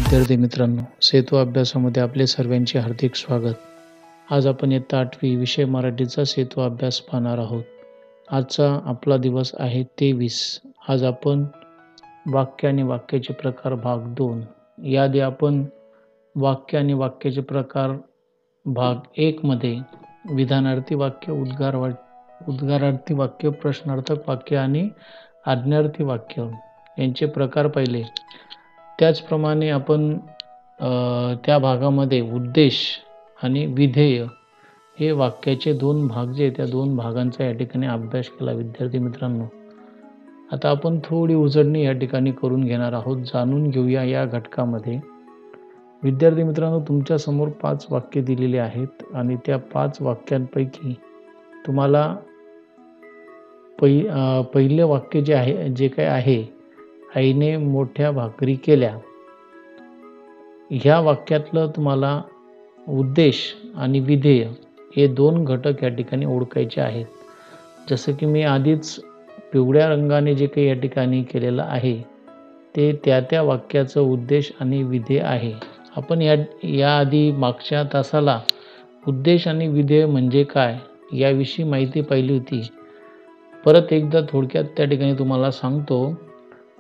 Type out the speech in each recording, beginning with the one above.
विद्यार्थी मित्रांनो, सेतू अभ्यासामध्ये आपले सर्वांचे हार्दिक स्वागत. आज आपण इयत्ता 8वी विषय मराठीचा सेतू अभ्यास पाहणार आहोत. आजचा आपला दिवस आहे 23. आज आपण वाक्य आणि वाक्याचे प्रकार भाग 2. याआधी आपण वाक्य आणि वाक्याचे प्रकार भाग 1 मध्ये विधानार्थी वाक्य, उद्गारार्थी वाक्य, प्रश्नार्थक वाक्य आणि आज्ञार्थी वाक्य यांचे प्रकार पाहिले. त्याचप्रमाणे आपण त्या भागामध्ये उद्देश आणि विधेय हे वाक्याचे 2 भाग जे त्या 2 भागांचा या ठिकाणी अभ्यास केला विद्यार्थी मित्रांनो. आता आपण थोडी उजळणी या ठिकाणी करून घेणार आहोत. जाणून घेऊया या घटकामध्ये. विद्यार्थी मित्रांनो, तुमच्या समोर 5 वाक्य दिलेली आहेत आणि त्या 5 वाक्यांपैकी तुम्हाला पहिले वाक्य जे काय आहे, आईने मोठ्या भाकरी केल्या, ह्या वाक्यातलं तुम्हाला उद्देश आणि विधेय हे 2 घटक या ठिकाणी ओळखायचे आहेत. जसं की मी आधीच पिवळ्या रंगाने जे काही या ठिकाणी केलेलं आहे ते त्या वाक्याचं उद्देश आणि विधेय आहे. आपण याआधी मागच्या तासाला उद्देश आणि विधेय म्हणजे काय याविषयी माहिती पाहिली होती. परत एकदा थोडक्यात त्या ठिकाणी तुम्हाला सांगतो.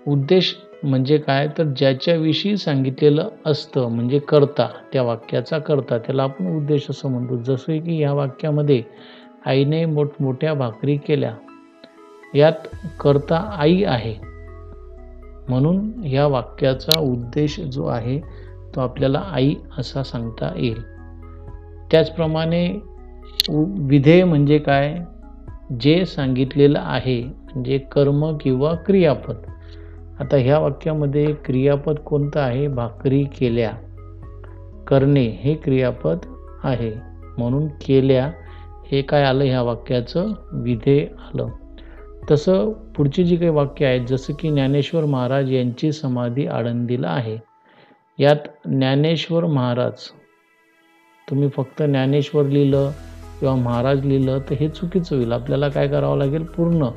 उद्देश म्हणजे काय, तर ज्याच्याविषयी सांगितलेलं असतं म्हणजे कर्ता, त्या वाक्याचा कर्ता, त्याला आपण उद्देश असं म्हणतो. जसं की या वाक्यामध्ये आईने मोठमोठ्या भाकरी केल्या, यात कर्ता आई आहे, म्हणून या वाक्याचा उद्देश जो आहे तो आपल्याला आई असा सांगता येईल. त्याचप्रमाणे विधेय म्हणजे काय, जे सांगितलेलं आहे म्हणजे कर्म किंवा क्रियापद. आता ह्या वाक्यामध्ये क्रियापद कोणतं आहे, भाकरी केल्या, करणे हे क्रियापद आहे, म्हणून केल्या हे काय आलं, ह्या वाक्याचं विधेय आलं. तसं पुढची जी काही वाक्य आहेत, जसं की ज्ञानेश्वर महाराज यांची समाधी आळंदीला आहे, यात ज्ञानेश्वर महाराज, तुम्ही फक्त ज्ञानेश्वर लिहिलं किंवा महाराज लिहिलं तर हे चुकीचं होईल. आपल्याला काय करावं लागेल, पूर्ण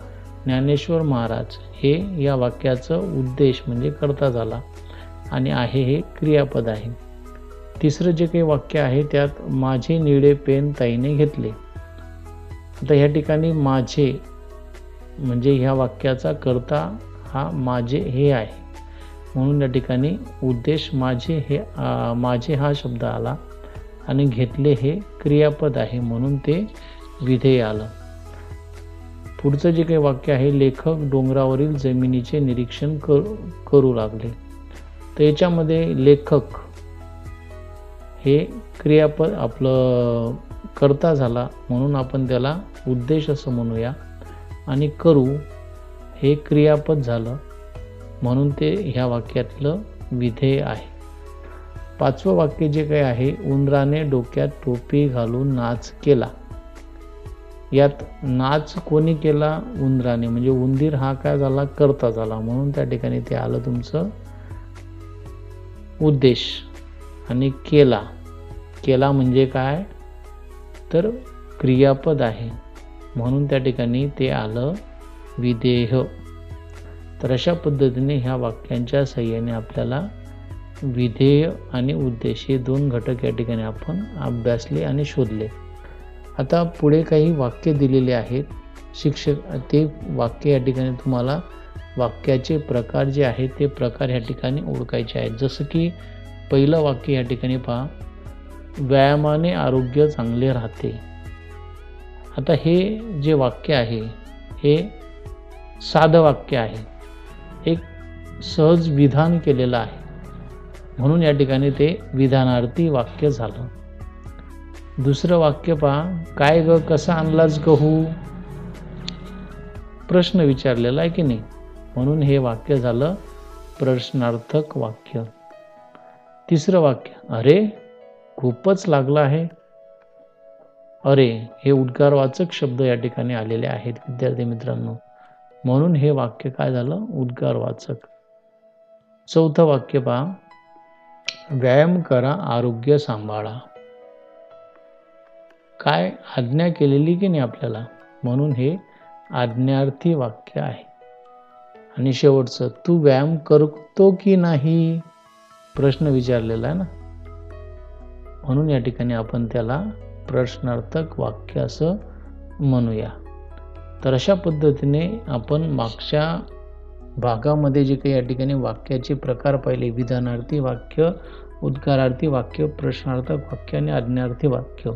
ज्ञानेश्वर महाराज हे या वाक्याचं उद्देश म्हणजे कर्ता झाला आणि आहे हे क्रियापद आहे. तिसरं जे काही वाक्य आहे त्यात माझे निळे पेन ताईने घेतले. आता ह्या ठिकाणी माझे म्हणजे ह्या वाक्याचा कर्ता हा माझे हे आहे, म्हणून या ठिकाणी उद्देश माझे हा शब्द आला आणि घेतले हे क्रियापद आहे, म्हणून ते विधेय आलं. पुढचं जे काही वाक्य आहे, लेखक डोंगरावरील जमिनीचे निरीक्षण करू लागले, तर याच्यामध्ये लेखक हे क्रियापद आपलं कर्ता झाला, म्हणून आपण त्याला उद्देश असं म्हणूया, आणि करू हे क्रियापद झालं, म्हणून ते ह्या वाक्यातलं विधेय आहे. 5वं वाक्य जे काही आहे, उंदराने डोक्यात टोपी घालून नाच केला, यात नाच कोणी केला, उंदराने, म्हणजे उंदीर हा काय झाला, कर्ता झाला, म्हणून त्या ठिकाणी ते आलं तुमचं उद्देश. आणि केला म्हणजे काय, तर क्रियापद आहे, म्हणून त्या ठिकाणी ते आलं विधेय. तर अशा पद्धतीने ह्या वाक्यांच्या साहाय्याने आपल्याला विधेय आणि उद्देश हे 2 घटक या ठिकाणी आपण अभ्यासले आणि शोधले. आता पुढे काही वाक्य दिलेले आहेत. शिक्षक ते वाक्य या ठिकाणी तुम्हाला वाक्याचे प्रकार जे आहेत ते प्रकार या ठिकाणी ओळखायचे आहेत. जसं की पहिलं वाक्य या ठिकाणी पहा, व्यायामाने आरोग्य चांगले राहते. आता हे जे वाक्य आहे हे साधं वाक्य आहे, एक सहज विधान केलेलं आहे, म्हणून या ठिकाणी ते विधानार्थी वाक्य झालं. दुसरं वाक्य पहा, काय ग कसा आणलाच गहू, प्रश्न विचारलेला आहे की नाही, म्हणून हे वाक्य झालं प्रश्नार्थक वाक्य. तिसरं वाक्य, अरे खूपच लागला आहे, अरे हे उद्गारवाचक शब्द या ठिकाणी आलेले आहेत विद्यार्थी मित्रांनो, म्हणून हे वाक्य काय झालं, उद्गारवाचक. चौथं वाक्य पहा, व्यायाम करा, आरोग्य सांभाळा, काय आज्ञा केलेली की नाही आपल्याला, म्हणून हे आज्ञार्थी वाक्य आहे. आणि शेवटचं, तू व्यायाम करतो की नाही, प्रश्न विचारलेला आहे ना, म्हणून या ठिकाणी आपण त्याला प्रश्नार्थक वाक्य असं म्हणूया. तर अशा पद्धतीने आपण मागच्या भागामध्ये जे काही या ठिकाणी वाक्याचे प्रकार पाहिले, विधानार्थी वाक्य, उद्गारार्थी वाक्य, प्रश्नार्थक वाक्य आणि आज्ञार्थी वाक्य,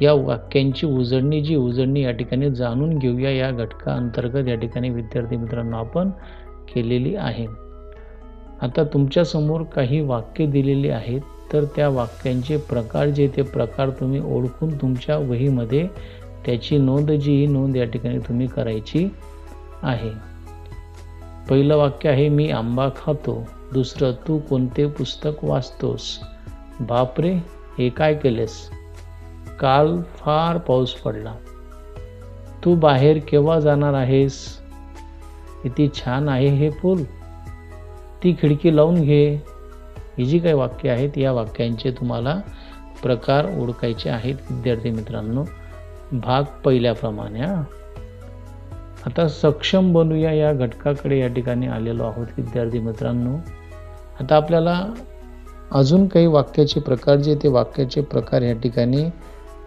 या वाक्यांची उजळणी या ठिकाणी जाणून घेऊया. या घटकाअंतर्गत या ठिकाणी विद्यार्थी मित्रांनो आपण केलेली आहे. आता तुमच्यासमोर काही वाक्य दिलेली आहेत, तर त्या वाक्यांचे प्रकार जे ते प्रकार तुम्ही ओळखून तुमच्या वहीमध्ये त्याची नोंद या ठिकाणी तुम्ही करायची आहे. पहिलं वाक्य आहे, मी आंबा खातो. दुसरं, तू कोणते पुस्तक वाचतोस? बापरे, हे काय केलेस? काल फार पाऊस पडला. तू बाहेर केव्हा जाणार आहेस? किती छान आहे हे फूल. ती खिडकी लावून घे. ही जी काही वाक्य आहेत, या वाक्यांचे तुम्हाला प्रकार ओळखायचे आहेत विद्यार्थी मित्रांनो. भाग पहिल्याप्रमाणे. आता सक्षम बनूया या घटकाकडे या ठिकाणी आलेलो आहोत विद्यार्थी मित्रांनो. आता आपल्याला अजून काही वाक्याचे प्रकार जे ते वाक्याचे प्रकार या ठिकाणी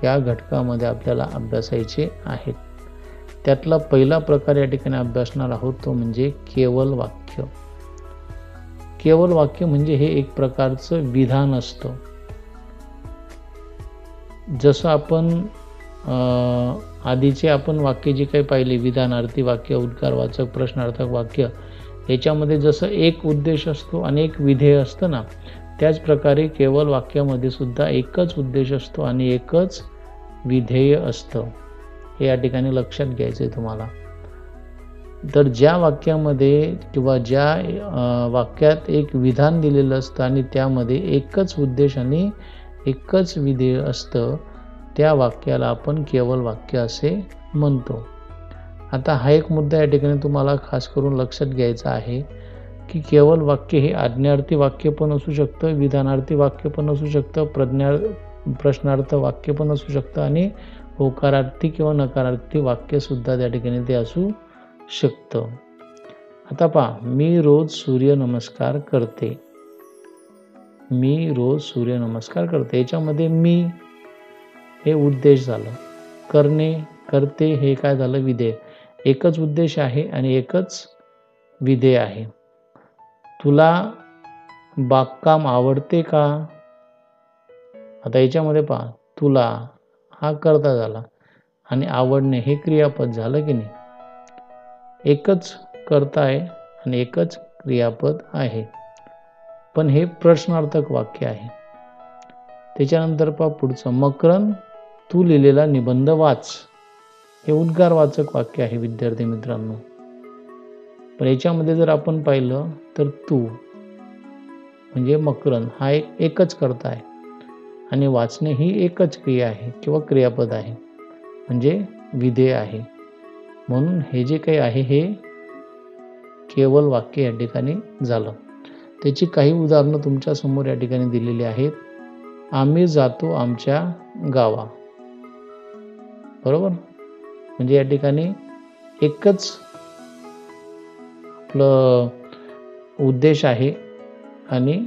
या घटकामध्ये आपल्याला अभ्यासायचे आहेत. त्यातला पहिला प्रकार या ठिकाणी अभ्यासणार आहोत, तो म्हणजे केवल वाक्य. केवल वाक्य म्हणजे हे एक प्रकारचं विधान असतं. जसं आपण आधीचे आपण वाक्य जे काही पाहिले, विधानार्थी वाक्य, उद्गारवाचक, प्रश्नार्थक वाक्य, याच्यामध्ये जसं एक उद्देश असतो आणि एक विधेय असतं ना, त्याच प्रकारे केवल वाक्यामध्ये सुद्धा एकच उद्देश असतो आणि एकच विधेय असतं. हे या ठिकाणी लक्षात घ्यायचं आहे तुम्हाला. तर ज्या वाक्यामध्ये किंवा ज्या वाक्यात एक विधान दिलेलं असतं आणि त्यामध्ये एकच उद्देश आणि एकच विधेय असतं, त्या वाक्याला आपण केवल वाक्य असे म्हणतो. आता हा एक मुद्दा या ठिकाणी तुम्हाला खास करून लक्षात घ्यायचा आहे की केवल वाक्य हे आज्ञार्थी वाक्य पण असू शकतं, विधानार्थी वाक्य पण असू शकतं, प्रश्नार्थ वाक्य पण असू शकतं आणि होकारार्थी किंवा नकारार्थी वाक्य सुद्धा त्या ठिकाणी ते असू शकतं. आता पहा, मी रोज सूर्यनमस्कार करते. मी रोज सूर्यनमस्कार करते. याच्यामध्ये मी हे उद्देश झालं, करणे, करते हे काय झालं, विधेय. एकच उद्देश आहे आणि एकच विधेय आहे. तुला बागकाम आवडते का? आता याच्यामध्ये पहा, तुला हा कर्ता झाला आणि आवडणे हे क्रियापद झालं की नाही. एकच कर्ता आहे आणि एकच क्रियापद आहे, पण हे प्रश्नार्थक वाक्य आहे. त्याच्यानंतर पहा पुढचं, मकरंद तू लिहिलेला निबंध वाच. हे उद्गारवाचक वाक्य आहे विद्यार्थी मित्रांनो. पण याच्यामध्ये जर आपण पाहिलं तर तू म्हणजे मकरंद हा एकच कर्ता आहे आणि वाचणे ही एकच क्रिया आहे किंवा क्रियापद आहे, म्हणजे विधेय आहे. म्हणून हे जे काही आहे हे केवल वाक्य या ठिकाणी झालं. त्याची काही उदाहरणं तुमच्या समोर या ठिकाणी दिलेली आहेत. आम्ही जातो आमच्या गावा. बरोबर, म्हणजे या ठिकाणी एकच आपलं उद्देश आहे आणि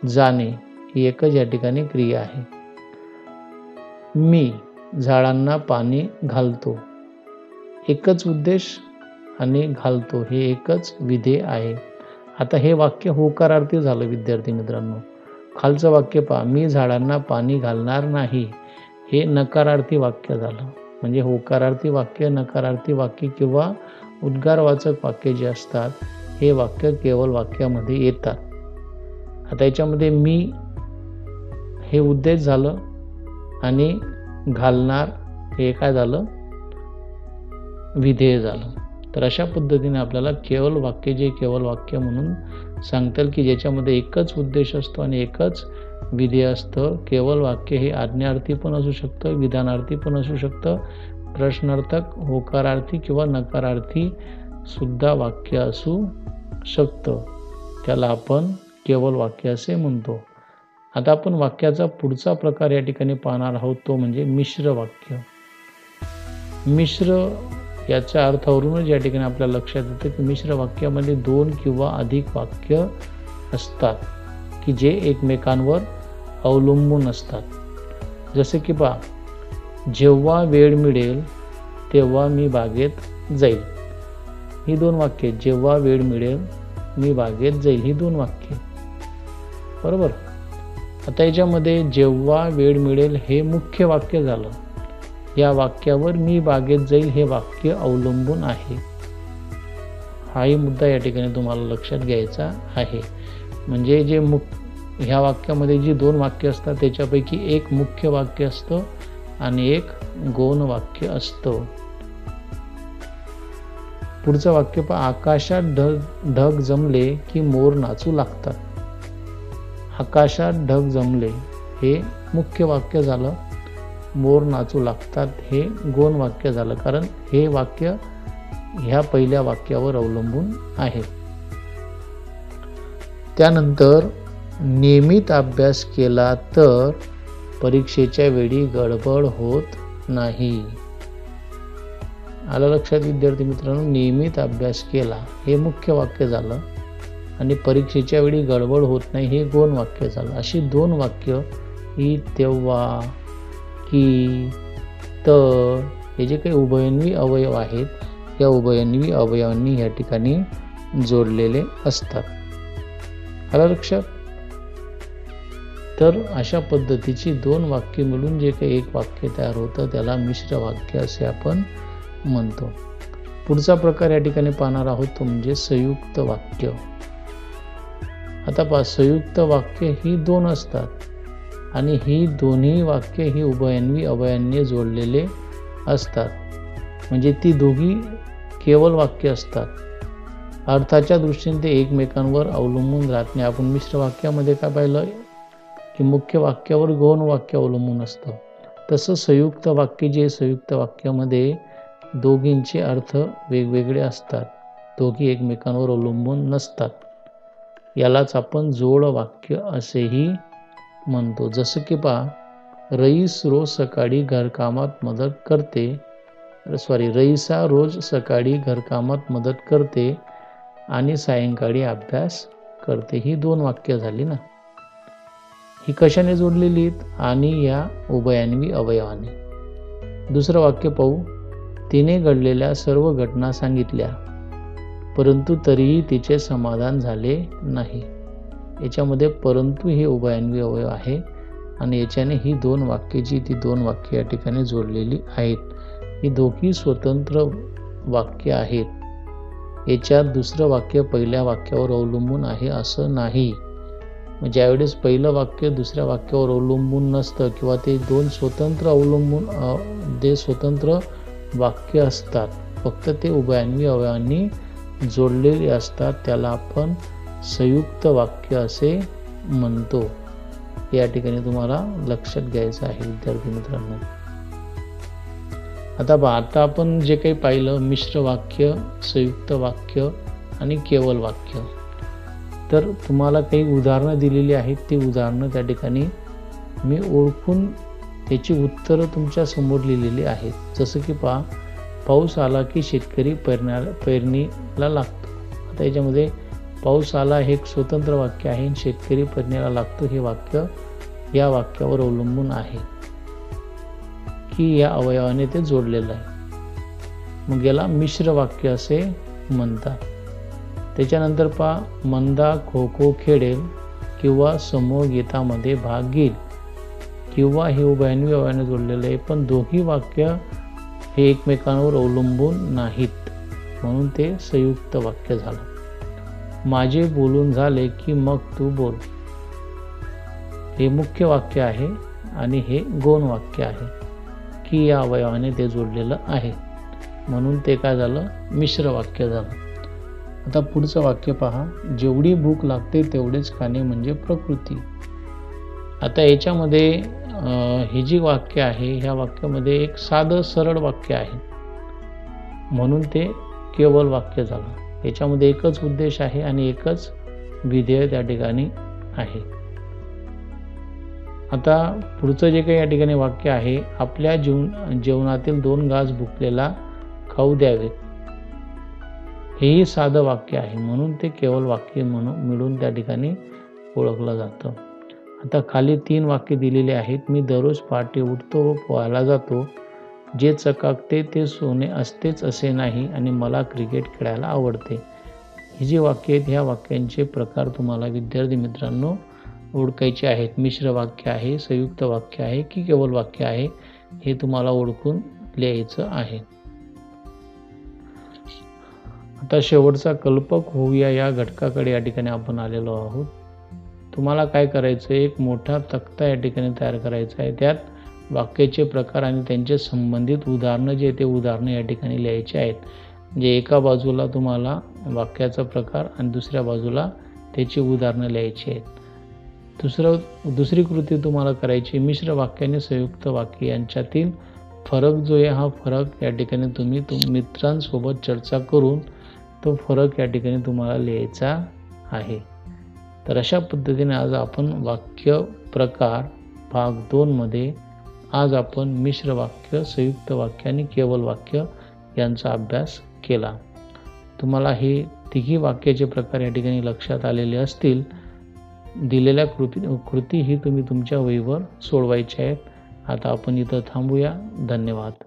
जाणे ही एकच या ठिकाणी क्रिया आहे. मी झाडांना पाणी घालतो. एकच उद्देश आणि घालतो हे एकच विधेय आहे. आता हे वाक्य होकारार्थी झालं विद्यार्थी मित्रांनो. खालचं वाक्य पहा, मी झाडांना पाणी घालणार नाही, हे नकारार्थी वाक्य झालं. म्हणजे होकारार्थी वाक्य, नकारार्थी वाक्य किंवा उद्गारवाचक वाक्य जे असतात हे वाक्य केवल वाक्यामध्ये येतात. आता याच्यामध्ये मी हे उद्देश झालं आणि घालणार हे काय झालं, विधेय झालं. तर अशा पद्धतीने आपल्याला केवल वाक्य जे केवल वाक्य म्हणून सांगता येईल की ज्याच्यामध्ये एकच उद्देश असतो आणि एकच विधेय असतं. केवल वाक्य हे आज्ञार्थी पण असू शकतं, विधानार्थी पण असू शकतं, प्रश्नार्थक, होकारार्थी किंवा नकारार्थी सुद्धा वाक्य असू शकतं. त्याला आपण केवल वाक्य असे म्हणतो. आता आपण वाक्याचा पुढचा प्रकार या ठिकाणी पाहणार आहोत, तो म्हणजे मिश्र वाक्य. मिश्र याच्या अर्थावरूनच या ठिकाणी आपल्या लक्षात येतं की मिश्र वाक्यामध्ये दोन किंवा अधिक वाक्य असतात. की जे एकमेकांवर अवलंबून असतात. जसे की पहा, जेव्हा वेळ मिळेल तेव्हा मी बागेत जाईल. ही 2 वाक्ये. जेव्हा वेळ मिळेल मी बागेत जाईल, ही 2 वाक्ये. बरोबर. आता याच्यामध्ये जेव्हा वेळ मिळेल हे मुख्य वाक्य झालं. या वाक्यावर मी बागेत जाईल हे वाक्य अवलंबून आहे. हाही मुद्दा या ठिकाणी तुम्हाला लक्षात घ्यायचा आहे. म्हणजे जे ह्या वाक्यामध्ये जी 2 वाक्य असतात त्याच्यापैकी एक मुख्य वाक्य असतं आणि एक गौण वाक्य असतं. पुढचं वाक्य पहा, आकाशात ढग जमले की मोर नाचू लागतात. आकाशात ढग जमले हे मुख्य वाक्य झालं. मोर नाचू लागतात हे गौण वाक्य झालं, कारण हे वाक्य ह्या पहिल्या वाक्यावर अवलंबून आहे. त्यानंतर नियमित अभ्यास केला तर परीक्षेच्या वेळी गडबड होत नाही. आलं लक्षात विद्यार्थी मित्रांनो? नियमित अभ्यास केला हे मुख्य वाक्य झालं आणि परीक्षेच्या वेळी गडबड होत नाही हे गौण वाक्य झालं. अशी 2 वाक्य ही, तेव्हा, की, तर हे जे काही उभयन्वी अवयव आहेत या उभयन्वी अवयवांनी या ठिकाणी जोडलेले असतात. आलं लक्षात? तर अशा पद्धतीची 2 वाक्य मिळून जे काही एक वाक्य तयार होतं त्याला मिश्र वाक्य असे आपण म्हणतो. पुढचा प्रकार या ठिकाणी पाहणार आहोत तो म्हणजे संयुक्त वाक्य. आता पहा, संयुक्त वाक्य ही 2 असतात आणि ही दोन्ही वाक्य ही उभयन्वी अवयवांनी जोडलेले असतात. म्हणजे ती दोघी केवळ वाक्य असतात. अर्थाच्या दृष्टीने ते एकमेकांवर अवलंबून राहत नाही. आपण मिश्र वाक्यामध्ये काय पाहिलं की मुख्य वाक्यावर गौण वाक्य अवलंबून असतं. तसं संयुक्त वाक्य जे संयुक्त वाक्यामध्ये दोघींचे अर्थ वेगवेगळे असतात, दोघी एकमेकांवर अवलंबून नसतात. यालाच आपण जोड वाक्य असेही म्हणतो. जसं की पहा, रईस रोज सकाळी घरकामात मदत करते. रईसा रोज सकाळी घरकामात मदत करते आणि सायंकाळी अभ्यास करते. ही 2 वाक्य झाली ना. ही कशाने जोडलेली आहेत? आणि या उभयन्वी अवयवाने. दुसरं वाक्य पाहू, तिने घडलेल्या सर्व घटना सांगितल्या परंतु तरीही तिचे समाधान झाले नाही. याच्यामध्ये परंतु हे उभयन्वी अवयव आहे आणि याच्याने ही 2 वाक्य जी ती 2 वाक्य या ठिकाणी जोडलेली आहेत. ही दोघी स्वतंत्र वाक्य आहेत. याच्यात दुसरं वाक्य पहिल्या वाक्यावर अवलंबून आहे असं नाही. ज्यावेळेस पहिलं वाक्य दुसऱ्या वाक्यावर अवलंबून नसतं किंवा ते 2 स्वतंत्र वाक्य असतात, फक्त ते उभयन्वी अवयवांनी जोडलेले असतात, त्याला आपण संयुक्त वाक्य असे म्हणतो. या ठिकाणी तुम्हाला लक्षात घ्यायचं आहे विद्यार्थी मित्रांनो. आता आपण जे काही पाहिलं मिश्र वाक्य, संयुक्त वाक्य आणि केवळ वाक्य, तर तुम्हाला काही उदाहरणं दिलेली आहेत. ती उदाहरणं त्या ठिकाणी मी ओळखून त्याची उत्तरं तुमच्या समोर लिहिलेली आहेत. जसं की पहा, पाऊस आला की शेतकरी पेरणीला लागतो. आता याच्यामध्ये पाऊस आला हे एक स्वतंत्र वाक्य आहे आणि शेतकरी पेरणीला लागतो हे वाक्य या वाक्यावर अवलंबून आहे की या अवयवाने ते जोडलेलं आहे. मग याला मिश्र वाक्य असे म्हणतात. त्याच्यानंतर पहा, मंदा खो खो खेळेल किंवा समूह गीतामध्ये भाग घेईल. किंवा हे उभयन्वी अवयवाने जोडलेलं आहे, पण दोघी वाक्य हे एकमेकांवर अवलंबून नाहीत म्हणून ते संयुक्त वाक्य झालं. माझे बोलून झाले की मग तू बोल, हे मुख्य वाक्य आहे आणि हे गौण वाक्य आहे की या अवयवाने ते जोडलेलं आहे म्हणून ते काय झालं, मिश्र वाक्य झालं. आता पुढचं वाक्य पहा, जेवढी भूक लागते तेवढेच खाणे म्हणजे प्रकृती. आता याच्यामध्ये हे जी वाक्य आहे ह्या वाक्यामध्ये एक साधं सरळ वाक्य आहे म्हणून ते केवळ वाक्य झालं. याच्यामध्ये एकच उद्देश आहे आणि एकच विधेय त्या ठिकाणी आहे. आता पुढचं जे काही या ठिकाणी वाक्य आहे, आपल्या जेवणातील 2 घास भुकलेला खाऊ द्यावेत, हेही साधं वाक्य आहे म्हणून ते केवळ वाक्य म्हणून मिळून त्या ठिकाणी ओळखलं जातं. आता खाली 3 वाक्य दिलेली आहेत. मी दररोज पहाटे उठतो व पोहायला जातो. जे चकाकते ते सोने असतेच असे नाही आणि मला क्रिकेट खेळायला आवडते. ही जी वाक्य आहेत, ह्या वाक्यांचे प्रकार तुम्हाला विद्यार्थी मित्रांनो ओळखायचे आहेत. मिश्र वाक्य आहे, संयुक्त वाक्य आहे की केवळ वाक्य आहे, हे तुम्हाला ओळखून लिहायचं आहे. आता शेवटचा कल्पक होऊया या घटकाकडे या ठिकाणी आपण आलेलो आहोत. तुम्हाला काय करायचं आहे, एक मोठा तक्ता या ठिकाणी तयार करायचा आहे. त्यात वाक्याचे प्रकार आणि त्यांचे संबंधित उदाहरणं जे ते उदाहरणं या ठिकाणी लिहायचे आहेत. म्हणजे एका बाजूला तुम्हाला वाक्याचा प्रकार आणि दुसऱ्या बाजूला त्याची उदाहरणं लिहायची आहेत. दुसरी कृती तुम्हाला करायची, मिश्र वाक्य आणि संयुक्त वाक्य यांच्यातील फरक जो आहे, हा फरक या ठिकाणी तुम्ही मित्रांसोबत चर्चा करून तो फरक या ठिकाणी तुम्हाला लिहायचा आहे. तर अशा पद्धतीने आज आपण वाक्य प्रकार भाग 2 मध्ये आज आपण मिश्र वाक्य, संयुक्त वाक्य आणि केवळ वाक्य यांचा अभ्यास केला. तुम्हाला हे तिघी वाक्याचे प्रकार या ठिकाणी लक्षात आलेले असतील. दिलेल्या कृती ही तुम्ही तुमच्या वहीवर सोडवायच्या आहेत. आता आपण इथं थांबूया. धन्यवाद.